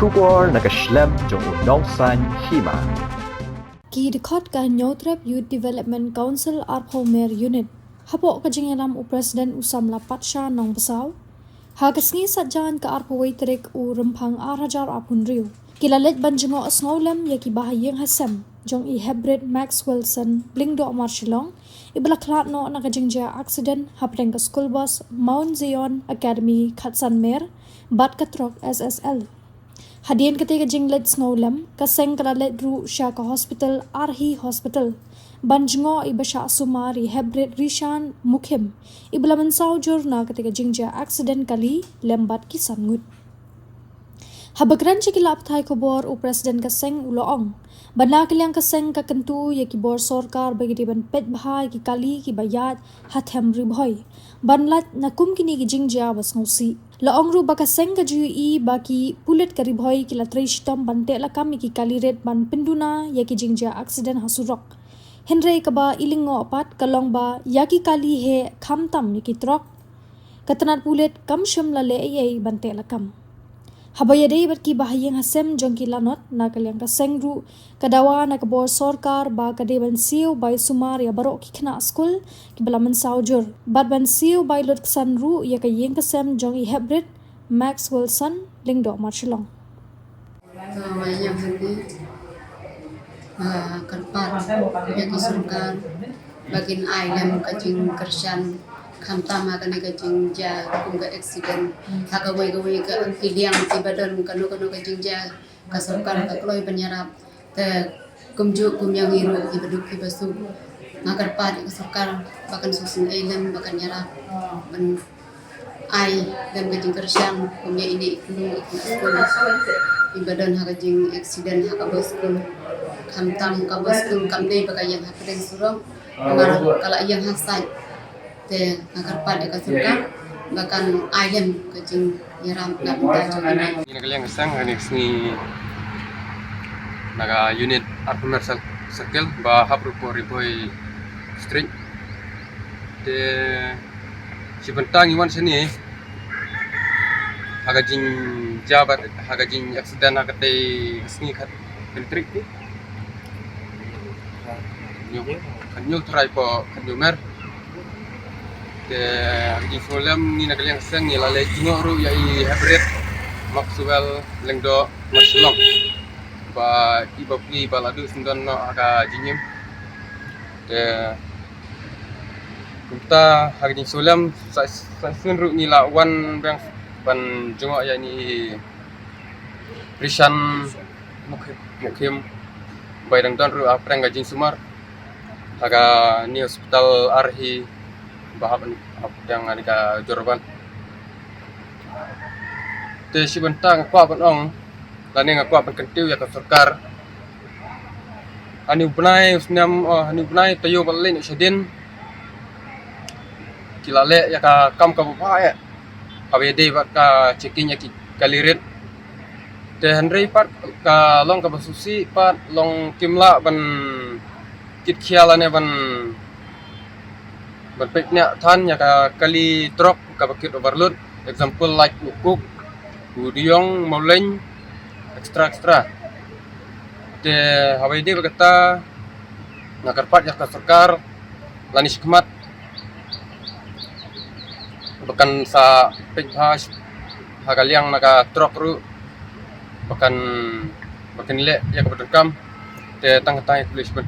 Shubor nakaslem jong unongsan hima. Ki dekat ka Nyotrep Youth Development Council Arpomer Unit. Hapo ka jingelam u Presiden Usam Lapatsha nong Basaw. Hagasngi sadjan ka Arpoway Terik u Rempang Arajar Apunriu. Kilalet banjengo asngolem yaki bahayeng hasem jong i Hebrid Max Wilson Blingdo Marshallong ibalaklat no nakajingja accident hapdeng ka school bus Mount Zion Academy Khatsan Mer bat katrok SSL. Hadian ketika jinglet snowlam kaseng kalalet ru sya ka hospital Arhi Hospital banjngo ibasha sumari Hebrid Rishan Mukhim iblaman saujur na ketika jingja accident kali lembat kisan ngut. Habagran cikilap thai kobor u Presiden kaseng uloong bana kilyang kaseng ka kentu ye ki bor sorkar bagi diban pet bhai ki kali ki bayat hathem ribhoi banlat nakum kini ki jingja bas ngosi laong ru bakaseng ka jui baki pulet ka ribhoi ki latrei shitam bante la kami ki kali red ban penduna ye ki jingja accident hasurok henrei ka ba ilingo apat kalong ba yaki kali he khamtam ye ki trok katanat pulet kam sham la le ye bante la kam Habayadei berki bahayeng hasem jongki lanot na kalyang kaseng ru kadawa na kabor sorkar ba kadeban siu by sumar ya barok ki kena skul ki balaman saujur bad ban siu by lot ksan ru ya kayeng kasem jong i Hebrid Max Wilson Lingdo Marshallong. Yang ini kerpat bagi sorkar bagin ailem kajing kersan kamtama kani kajing ja kum ka accident hagawai gawai ka kiliang tibadan kanu kajing ja ka sorkar ka kloi penyarap te kumju kum yang hiru ibaduk ibasu magar pad ka sorkar bahkan susun ailem bahkan nyarap ben ai dan kajing kersan kumnya ini nu skul ibadan hagajing accident hagabos kum kamtam ka boskul kamdei bagayang hakadeng surong kala yang hasai te agar pada kasuka bahkan ayam kecing nyeram nak minta juga. Ini kalian kesang ini sini naga unit Arpomer Circle bah haprupo riboy street te sibentang iwan sini hagajing jabat hagajing accident hagate sini kat elektrik ni kanyul try po kanyumer di film ni nak yang sang ni lalai jingok ru yai Hebrid Maxwell Lengdo Marshallong ba ibapi baladu sindon no aga jinyim de kita hari ni film sun ru ni lawan bang ban jingok ya ni Rishan Mukhim bai dang don ru aprang gajing sumar aga ni hospital Arhi bahap yang ada ka jorban te si bentang kwa ong lani ngakwa pan kentiu ya ka sarkar ani upnai usnam ani upnai tayo balin sedin kilale ya ka kam ka bapa ya awede ba ka checking ya ki kalirit te henry pat ka long ka basusi pat long kimla ban kit khialane ban berpiknya tan ya kali truk ka bakit overload example like ukuk udiong mauleng extra de hawai de berkata nakarpat ya ka sarkar lani hikmat bukan sa pejhas hagaliang naga truk ru bukan le ya ka berdekam de tang-tang polis pun